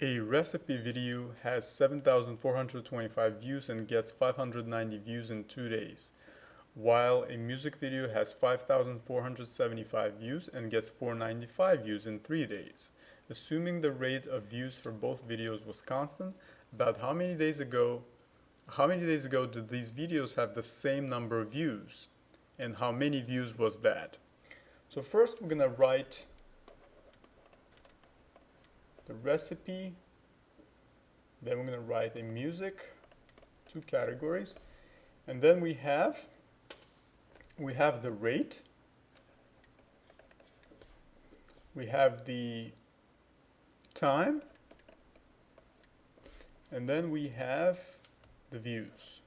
A recipe video has 7,425 views and gets 590 views in 2 days, while a music video has 5,475 views and gets 495 views in 3 days. Assuming the rate of views for both videos was constant, about how many days ago did these videos have the same number of views? And how many views was that? So first we're going to write the recipe, then we're going to write a music, two categories, and then we have the rate, we have the time, and then we have the views.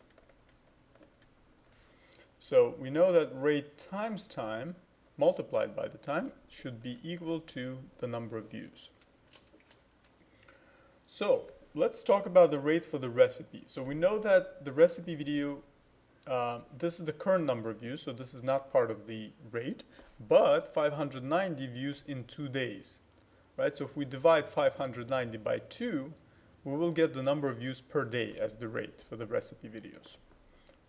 So we know that rate times time multiplied by the time should be equal to the number of views. So let's talk about the rate for the recipe. So we know that the recipe video, this is the current number of views, so this is not part of the rate, but 590 views in 2 days, right? So if we divide 590 by 2, we will get the number of views per day as the rate for the recipe videos,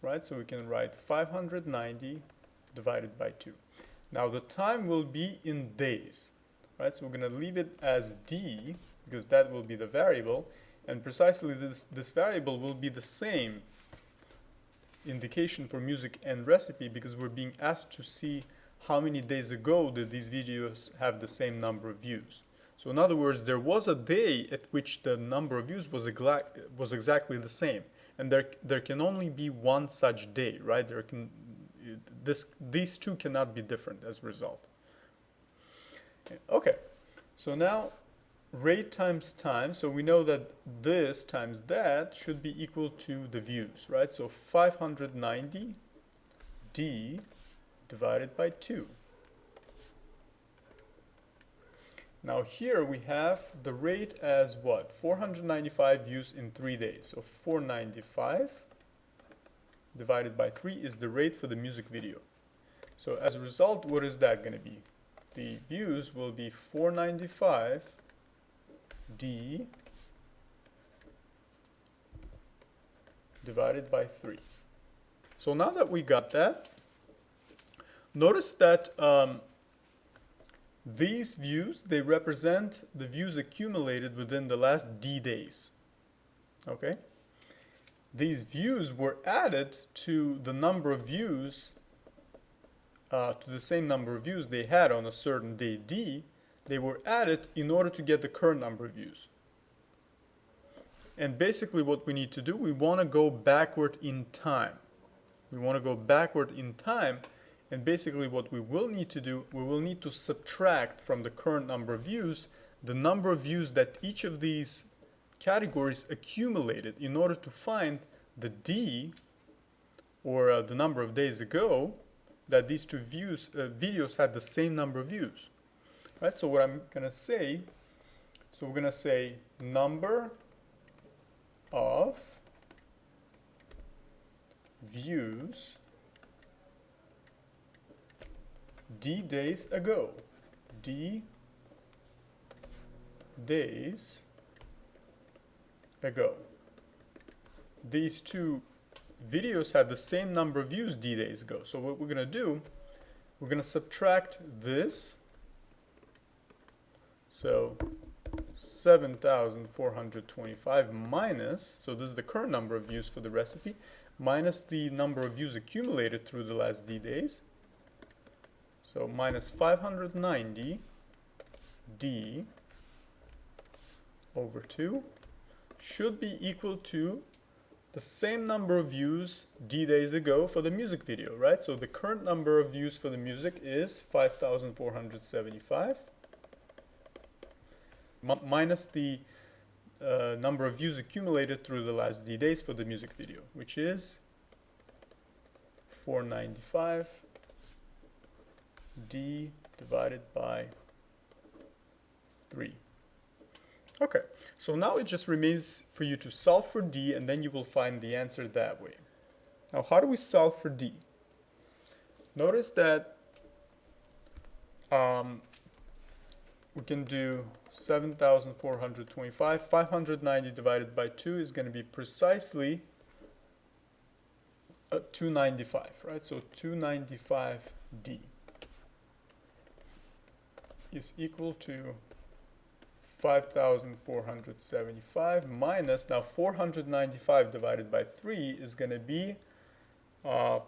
right? So we can write 590 divided by 2. Now the time will be in days, right? So we're going to leave it as D, because that will be the variable, and precisely this variable will be the same indication for music and recipe because we're being asked to see how many days ago did these videos have the same number of views. So in other words, there was a day at which the number of views was exactly the same, and there can only be one such day, right? These two cannot be different as a result. Okay, so now rate times time, so we know that this times that should be equal to the views, right? So 590 D divided by 2. Now here we have the rate as what? 495 views in 3 days. So 495 divided by 3 is the rate for the music video. So as a result, what is that going to be? The views will be 495 D divided by 3. So now that we got that, notice that these views, they represent the views accumulated within the last D days. Okay? These views were added to the number of views, to the same number of views they had on a certain day D. They were added in order to get the current number of views. And basically what we need to do, we want to go backward in time. We want to go backward in time, and basically what we will need to do, we will need to subtract from the current number of views the number of views that each of these categories accumulated in order to find the D, or the number of days ago that these two videos had the same number of views. Right, so what I'm going to say, so we're going to say number of views D days ago. D days ago. These two videos had the same number of views D days ago. So what we're going to do, we're going to subtract this. So 7,425 minus, so this is the current number of views for the recipe, minus the number of views accumulated through the last D days. So minus 590 D over 2 should be equal to the same number of views D days ago for the music video, right? So the current number of views for the music is 5,475. Minus the number of views accumulated through the last D days for the music video, which is 495 D divided by 3. Okay, so now it just remains for you to solve for D, and then you will find the answer that way. Now, how do we solve for D? Notice that we can do 7,425. 590 divided by 2 is going to be precisely 295, right? So 295D is equal to 5,475 minus, now 495 divided by 3 is going to be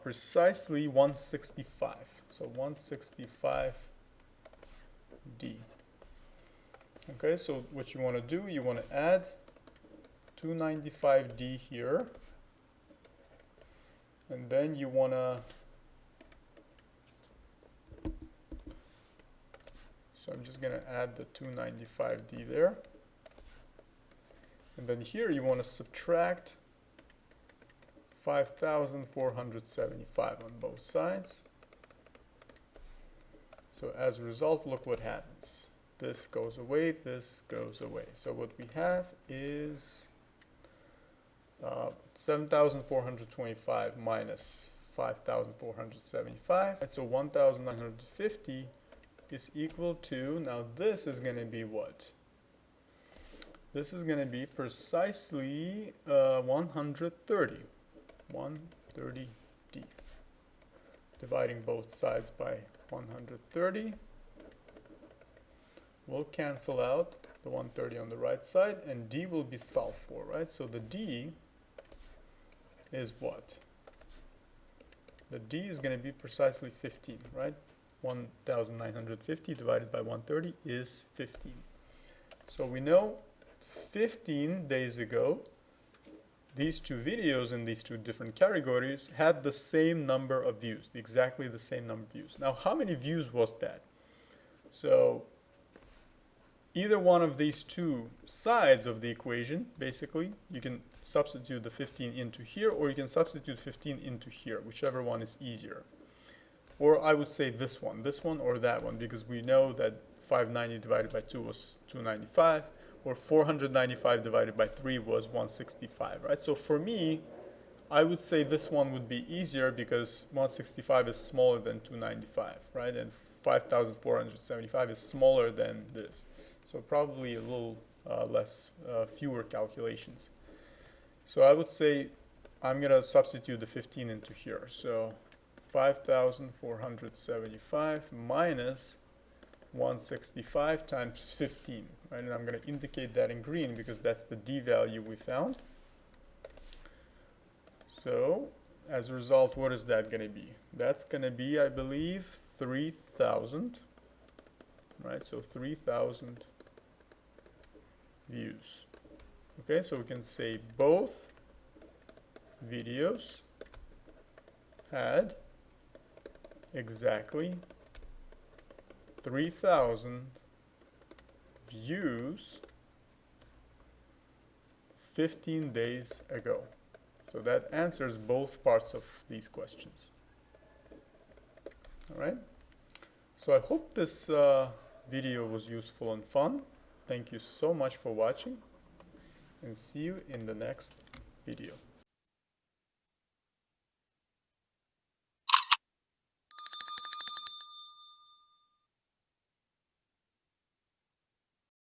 precisely 165. So 165D. Okay, so what you want to do, you want to add 295D here, and then you want to, so I'm just going to add the 295D there, and then here you want to subtract 5,475 on both sides. So as a result, look what happens. This goes away, this goes away. So what we have is 7,425 minus 5,475. And so 1,950 is equal to, now this is going to be what? This is going to be precisely 130. 130D. Dividing both sides by 130. We'll cancel out the 130 on the right side, and D will be solved for, right? So the D is what? The D is going to be precisely 15, right? 1,950 divided by 130 is 15. So we know 15 days ago, these two videos in these two different categories had the same number of views, exactly the same number of views. Now, how many views was that? So either one of these two sides of the equation, basically, you can substitute the 15 into here, or you can substitute 15 into here, whichever one is easier. Or I would say this one or that one, because we know that 590 divided by 2 was 295, or 495 divided by 3 was 165, right? So for me, I would say this one would be easier because 165 is smaller than 295, right? And 5,475 is smaller than this. So probably a little fewer calculations. So I would say I'm going to substitute the 15 into here. So 5,475 minus 165 times 15, right? And I'm going to indicate that in green because that's the D value we found. So as a result, what is that going to be? That's going to be, I believe, 3,000, right? So 3,000 views. Okay, so we can say both videos had exactly 3,000 views 15 days ago. So that answers both parts of these questions. All right. So I hope this video was useful and fun. Thank you so much for watching, and see you in the next video.